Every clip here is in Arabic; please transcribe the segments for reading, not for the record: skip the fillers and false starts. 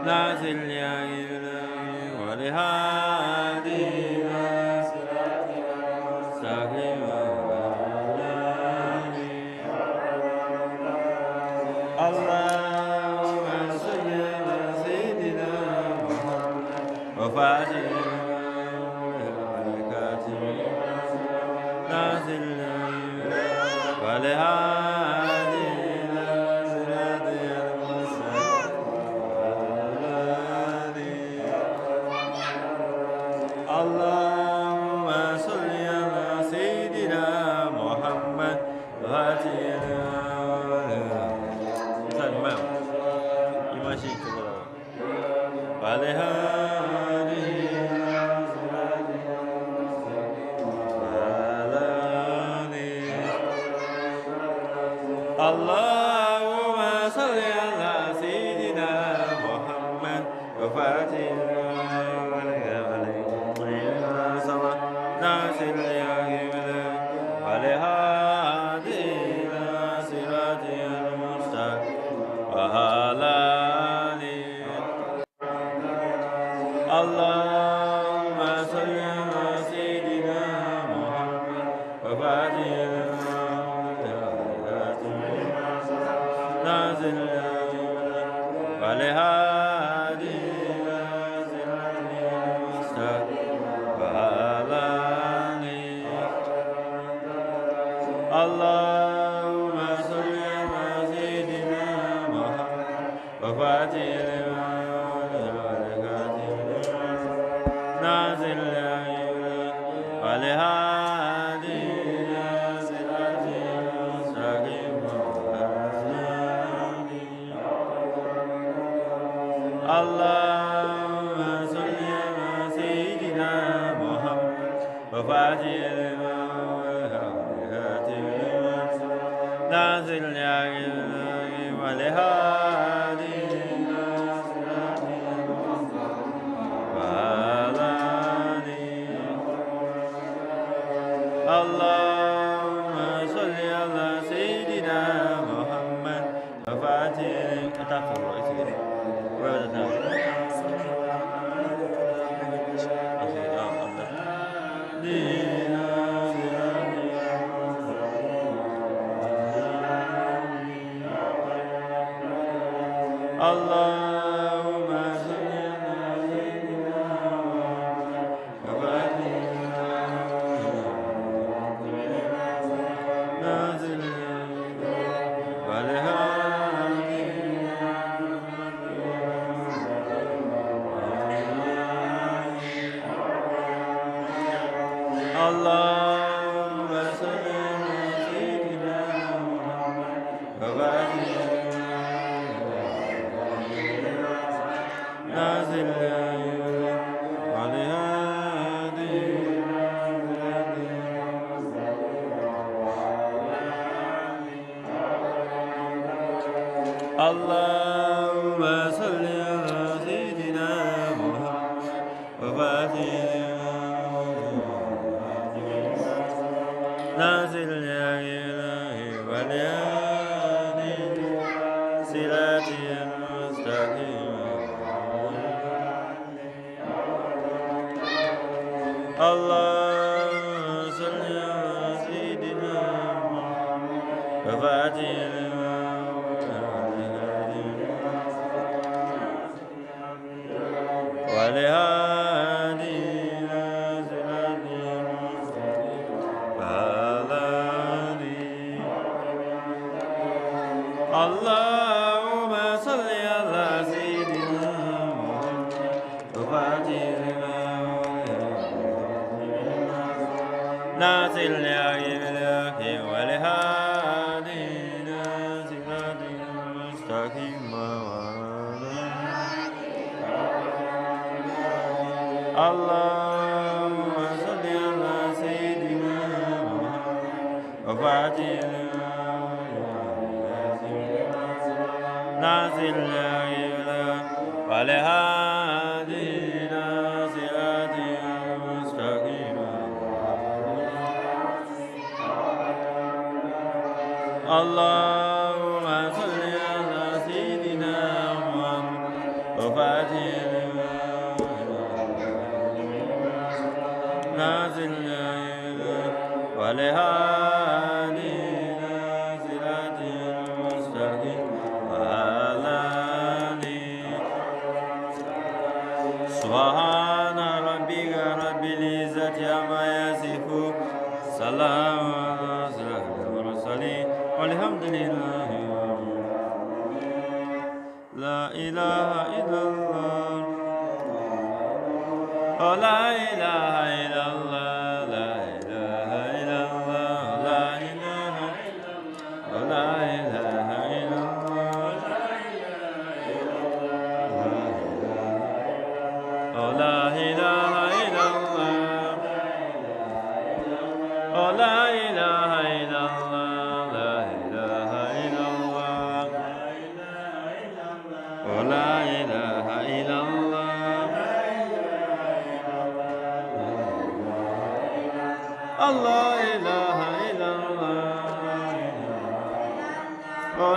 نازل يا إلهي ولهادي إلى صراطك المستقيم اللهم صل على سيدنا محمد وفاتح البركات نازل ولهادي إلى صراطك المستقيم اللهم صل على سيدنا محمد وفاتح اللهم صل على سيدنا محمد وفاتح ناصر ولهادي إلى صراطك المستقيم وعلى اللهم صل على سيدنا محمد وفاتح نازل ولهادي إلى صراطك المستقيم وعلى اللهم صل على سيدنا محمد وفاتح نازل ولهادي إلى صراطك المستقيم اللهم صل على سيدنا محمد وفاتح نازل ولهادي إلى صراطك اللهم صل على سيدنا محمد وفاتح أتاكم رئيسي اللهم صل على سيدنا محمد نازل ولهادي اللهم صل على سيدنا محمد وفاتح نازل ولهادي اللهم صل على سيدنا محمد وفاتح نازل يا إلهي ولهادي صراطك المستقيم اللهم صل على سيدنا محمد وفاتح ولهادي إلى صراطك المستقيم وعلى اللهم صل على سيدنا محمد وفاتح نازل يا إلهي ولهادي إلى صراطك المستقيم اللهم صل على سيدنا محمد وفاتح نازل يا إلهي ولهادي إلى صراطك المستقيم اللهم صل على سيدنا محمد وفاتح والهادي إلى صراطك المستقيم وعلى آله سبحان ربك رب العزة عما يصفون سلام على المرسلين والحمد لله لا إله إلا الله لا إله إلا الله لا إله إلا الله لا إله لا إله إلا الله لا إله إلا الله لا إله إلا الله لا إله إلا الله لا إله إلا الله الله إله إلا الله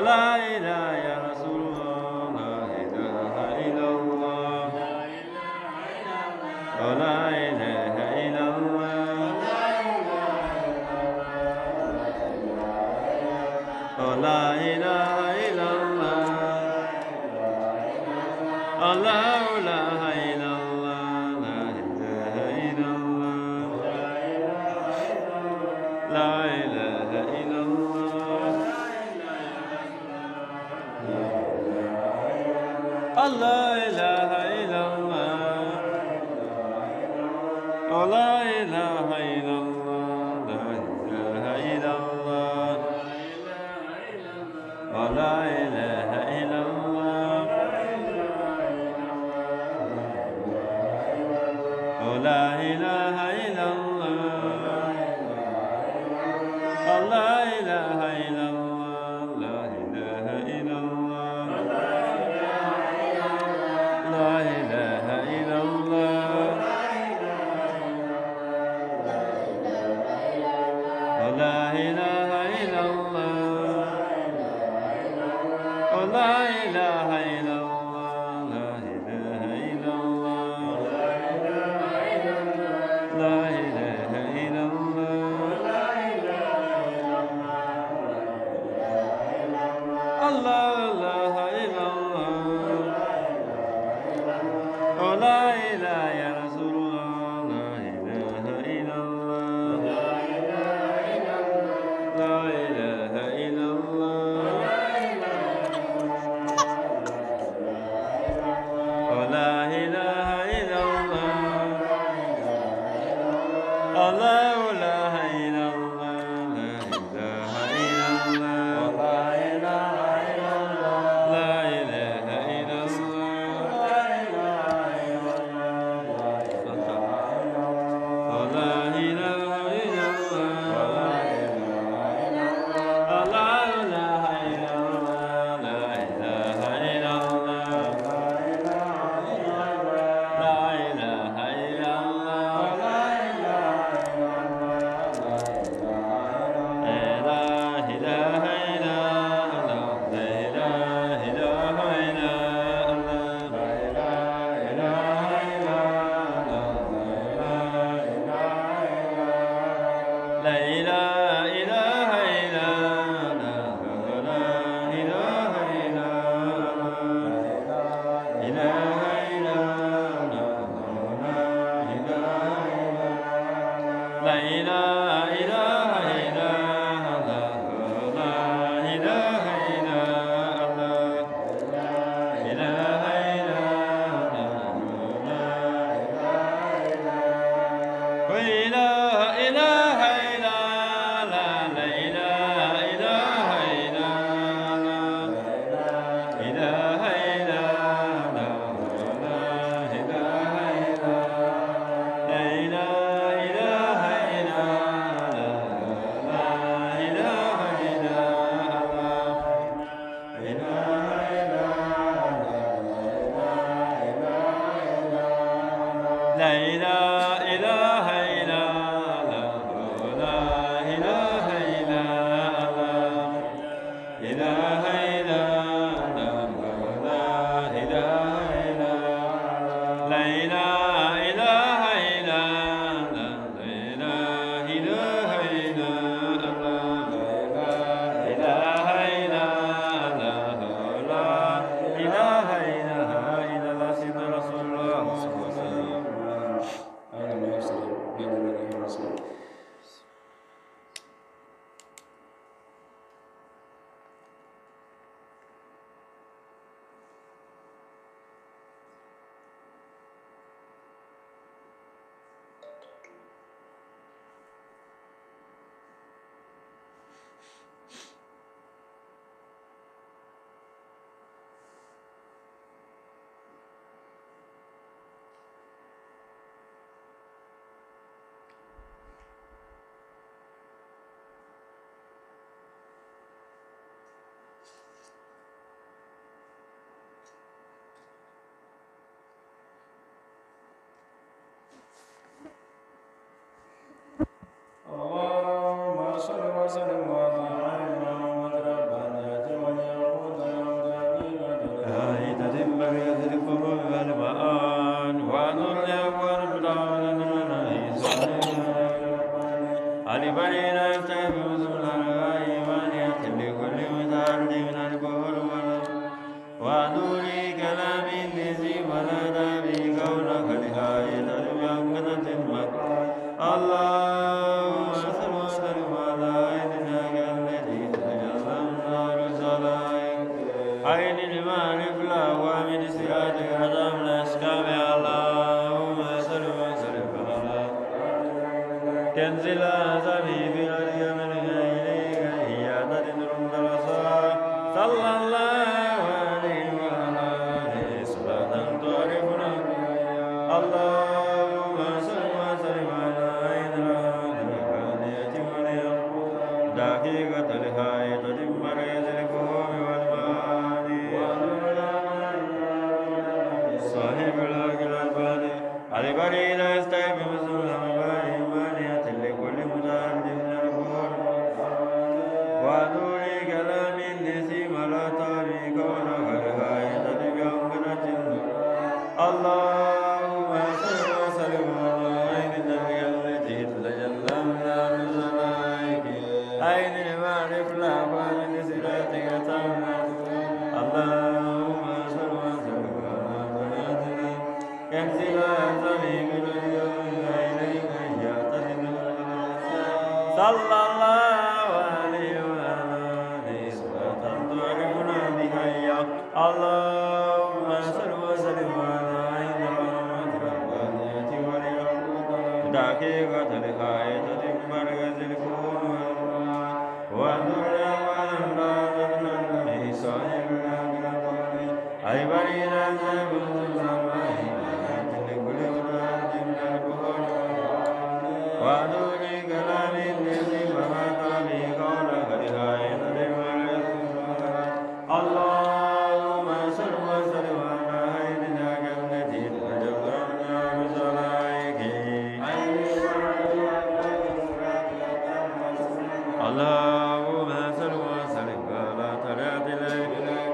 لا إله يا رسول الله لا إله إلا الله لا إله إلا الله لا إله إلا الله الله لا إله إلا الله لا إله إلا الله الله إله إلا الله لا إله إلا الله لا إله إلا الله لا إله إلا الله لا إله إلا الله لا إله إلا الله لا إله إلا الله لا إله إلا الله لا إله إلا الله لا إله إلا الله لا إله إلا الله لا إله إلا الله الله لا إله إلا الله لا إله يا رسول الله لا إله إلا الله لا إله إلا الله لا إله إلا الله الله لا إله إلا الله لا إله إلا الله لا إله إلا الله لا إله إلا الله لا إله إلا الله لا إله إلا الله لا إله إلا الله إله بذل القلوب والمآن ونور الأكوان بدعوة الله علي بنينا يفتح بوزن الإيمان يتم لكل متعرض من الكفر ونور كلام الذي ولد به كونك لغاية المؤمنة المكر اللهم صل وسلم على عينك التي تجلى النار الزلائم عين المعرف الأقوام لسيادك عدم الأسكام اللهم صل وسلم على كنز الأعظم في اليمن إليك إيادة رمض الأصحاب صلى الله عليه وعلى آله صلاة تعرفنا اللهم صل وسلم على عين الرحمانية واليوم دقيقة الحياة مريض الفهم والمعاني صاحب العقل الباني علي بريد يستيقظ مسلم إيمانية لكل متعرض من الكفر ونور كلام النسيم لا تاري كونك لغاية بأمكنة اللهم صل وسلم على عين النبي التي تتجلى من الزلائك عين المعرف الأقوال لصراطك تمنى اللهم صل وسلم على بناتنا كنز الأعظم من اليوم إليك يعتدل صلى الله عليه وعلى آله صلاة تعرفنا بها إياه اللهم صل وسلم على عين الرحمة الربانية واليوم دقيقة الحياة مركز الكون ونور والأمراض من صاحب الأقرب أي برينا زبون لكل مراد من الكفر ونور كلام الذي ومات به قولك لغاية اللهم صل وسلم على عينك التي تجلى النار زلائك اللهم صل وسلم على طلعت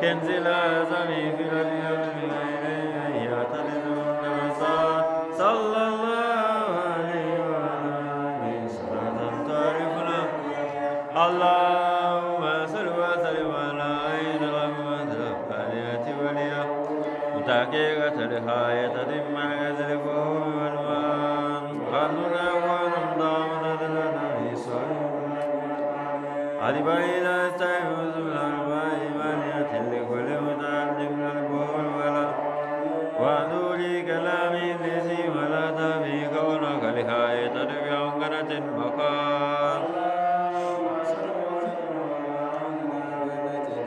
كنز الأعظم في اليوم إليه يعتدل النبصار صلى الله عليه وعلى آله صلاة تعرفنا اللهم صل وسلم على عين الرحمة الربانية واليوم دقيقة الحياة مركز الفهم والمان والنور والرمضان لنا علي بعيد استيقظ من الأربع إيمانية لكل متعرض من الكفر ونور كلام الذي ولد به كونك لغاية بأمكنة المقام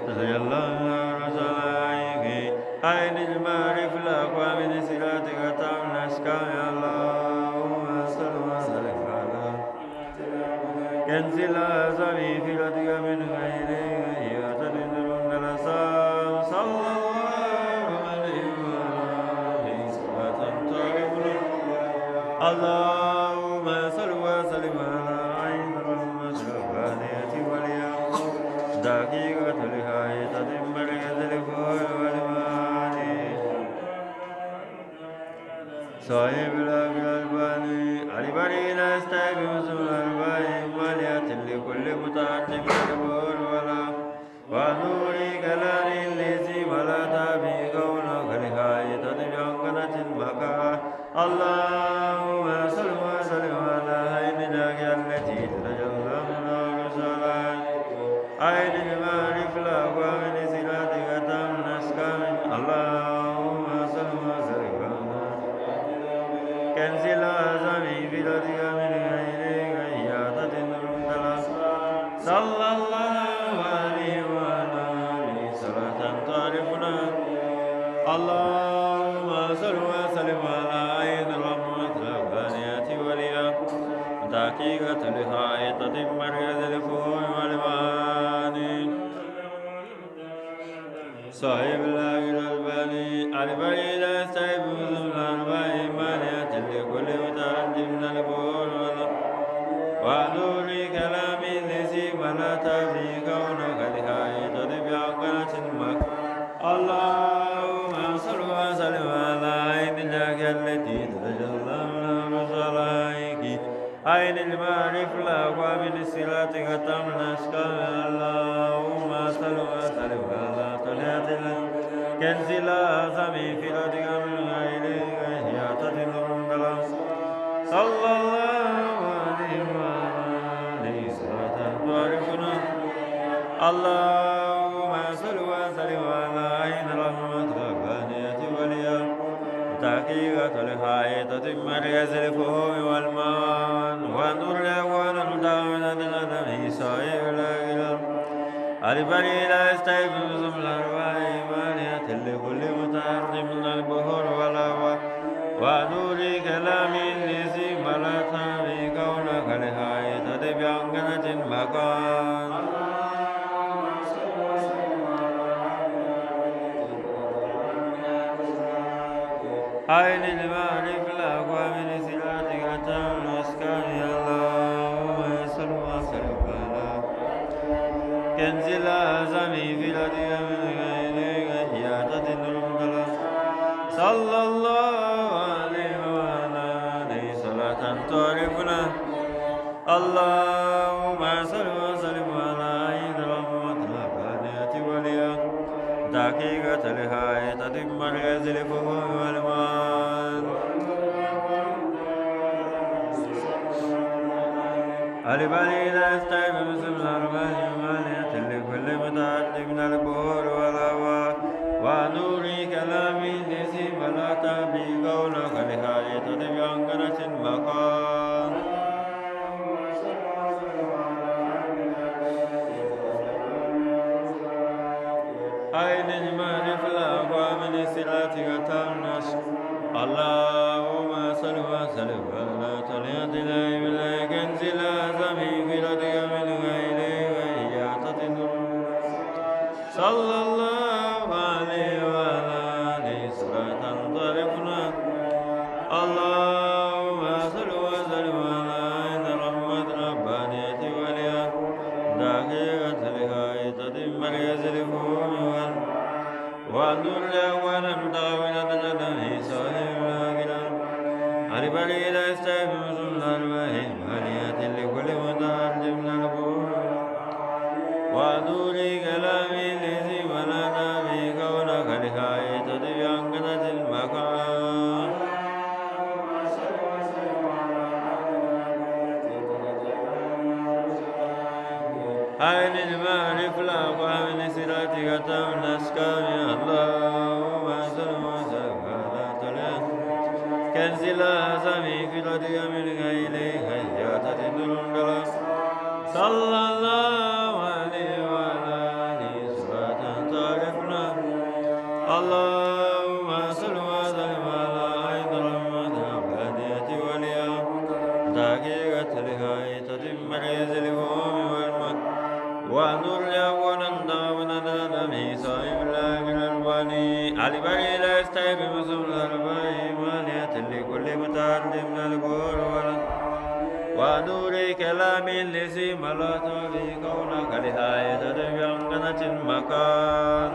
تجلى النار زلائك عين المعرف الأقوام لصراطك تمن أسكام اللهم صل وسلم على كنز الأعظم في لديك من غيره يعتدل من الأسام صلى الله عليه وآله صلاة تعرفنا اللهم صل وسلم على عين الرحمة الربانية واليوم دقيقة الحياة مركز الفهم والمعاني صاحب العقل الباني علي بريد يستيقظ من الأربعين مالية لكل متعرض من الكفر ونور كلام الذي ولد به كونك لغاية بأمكنة المكان اللهم صل وسلم على عينك التي تتجلى النار زلائك عين المعرف الأقوام لصراطك تمن أسكام اللهم صل وسلم على كنز الأعظم في لديك من غيرك إيادة المدلس صلى الله عليه وعلى آله صلاة تعرفنا اللهم صل وسلم على عين الرحمة الربانية واليوم دقيقة الحياة مركز الفهم والمعاني صاحب العقل الباني علي بعيد يستيقظ من الأربع إيمانية لكل متعرض من الكفر ونور كلام الذي ولد به كونك لغاية بأمكنة المكر اللهم صل التي تتجلى من الصلائك عين المعرف الأقوام للصراط ختم الأشكال اللهم صل وسلم على طلعة كنز الأعظم في ردك من غير إحياطة الرمل صلى الله عليه وآله صلاة تعرفنا اللهم صل وسلم على عين رحمة ربانية وليا تحقيقة الحائطة مركز الفهوم والمان ونور الأكوان المدونة للأدم صاحب الأجل البري لا يستيقظ من الأرواح إيمانية لكل متعرض من البحور والأهواء ونور كلام الذي ملأتها بكونك الحائطة بأنقنة مكان عين المعرف الأقوام لصراطك تام الأسكان اللهم صل وسلم على كنز الأعظم في ردك من غير إحياطة الرمل صلى الله عليه وعلى آله صلاة تعرفنا اللهم صل وسلم على عين رحمة ربانية وليا دقيقة الحائطة مركز الفهوم والمان البري لا يستيقظ من الأرواح إيمانية لكل متعد من البحور والأهواء ونور كلام الذي ملأت بقولك الحائطة بأنقنة مكان عين المعرف الأقوام لصراطك تامنس اللهم صل وسلم على طلعة العلم لا كنز الأعظم في ردك من غير إحياطة صلى الله عليه وعلى آله صلاة تعرفنا اللهم صل وسلم على عين رحمة ربانية وليا دقيقة الحائطة مركز الفهوم ونور الأكوان المدونة للأدم صاحب الأجل البري لا يستيقظ من الأرواح إيمانية لكل متعد من البحور ونور كلام الذي ملأت بكونك الحائطة بأنقنة المكان عين المعرف الأقوام لصراطك تام الأسكان اللهم صل وسلم على طلعة كنز الأعظم في ردك من غير إحياطة الرمل صلى الله عليه وعلى آله صلاة تعرفنا اللهم صل وسلم على عين رحمة ربانية وليا دقيقة الحائطة مركز الفهوم والمن ونور الأكوان المدونة للأدم صاحب الأجل البني البري لا يستيقظ من الأرواح إيمانية لكل متعد من البحور ونور كلام الذي ملأت بكونك الحائطة بأنقنة المكان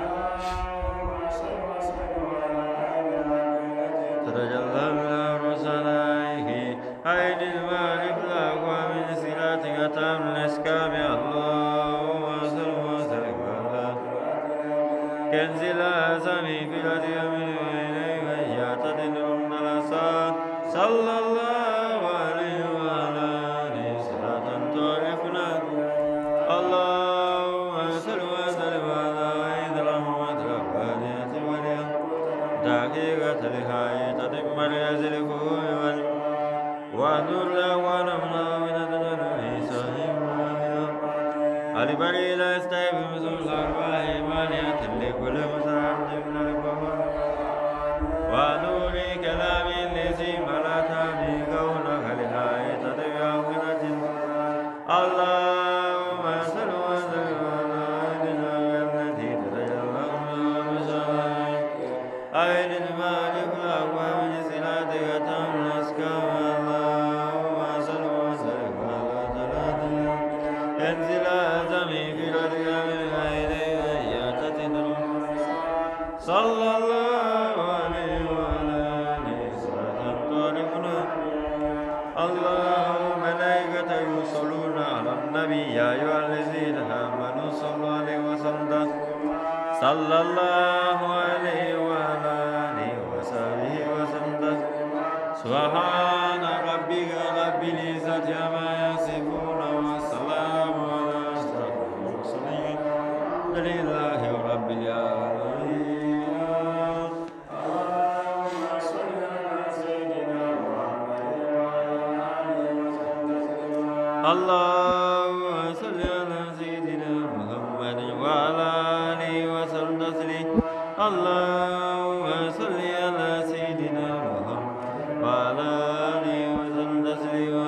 تتجلى من الرسلائك عين المعرف الأقوام لصراطك تام الأسكام اللهم صل وسلم على كنز الأعظم في ردك من غير إحياطة الرمل صلى الله عليه وعلى آله صلاة تعرفنا اللهم صل وسلم على عين رحمة ربانية وليا دقيقة الحائطة مركز الفهوم ونور الأكوان مدونة للأدم صاحب الأجل البري لا يستيقظ من الأرواح إيمانية لكل متعد من البحور ونور كلام الذي ملأت بكونك الحائطة بأنقنة اللهم صل وسلم على عين التي تتجلى من الصلائك عين المعرف الأقوام لصراطك تام الأسكان اللهم صل وسلم على طلعة كنز الأعظم في ردك من غير إحياطة صلى الله عليه وعلى آله صلى الله عليه وعلى آله وصحبه وسلم. سبحان ربك رب العزة عما يصفون والسلام على أشرف المرسلين الحمد لله رب العالمين. اللهم صل على سيدنا محمد وعلى آله وسلم تسليما. اللهم صل على سيدنا محمد وعلى آله وسلم تسليما.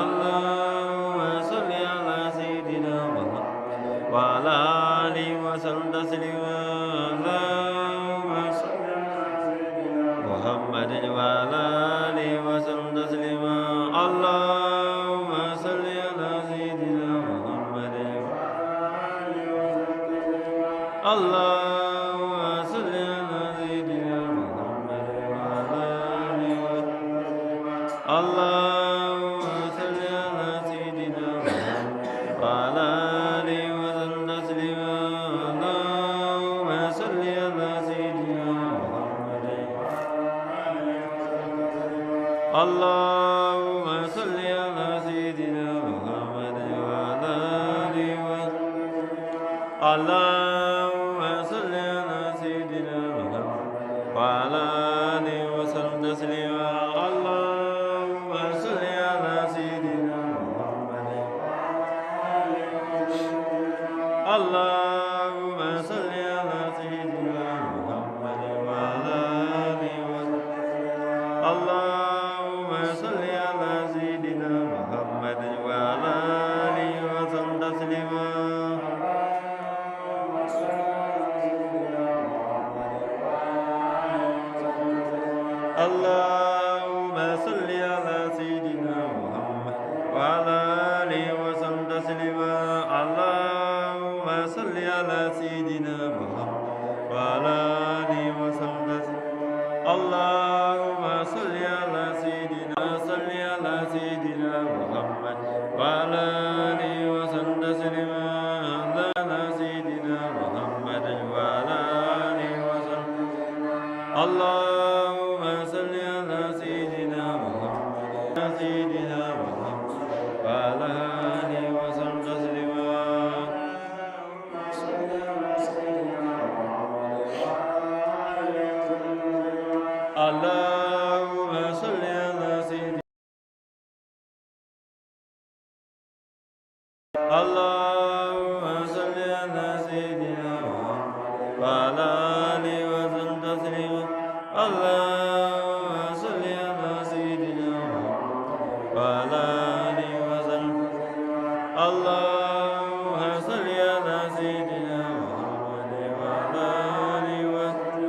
اللهم صل على سيدنا محمد وعلى آله وسلم تسليما. اللهم صل على سيدنا محمد وعلى آله وسلم تسليما. اللهم صل على سيدنا محمد اللهم صل على سيدنا محمد وعلى آله اللهم صل على سيدنا محمد وعلى آله وسلم تسليما. اللهم صل على سيدنا محمد اللهم صل على سيدنا محمد وعلى آله اللهم صل على سيدنا محمد وعلى آله وسلم تسليما. اللهم صل على سيدنا محمد اللهم صل على سيدنا محمد وعلى آله اللهم صل على سيدنا محمد وعلى آله وسلم تسليما. اللهم صل على سيدنا محمد وعلى آله وسلم تسليما. اللهم صل على سيدنا محمد وعلى آله وسلم تسليما. اللهم صل على سيدنا محمد وعلى آله وسلم تسليما. على سيدنا محمد وعلى آله وسلم اللهم صل على سيدنا محمد وعلى آله وسلم تسليما. اللهم صل على سيدنا اللهم صل على سيدنا محمد وعلى آله وسلم تسليما. اللهم صل على سيدنا محمد وعلى آله وسلم اللهم صل على سيدنا محمد وعلى آله وسلم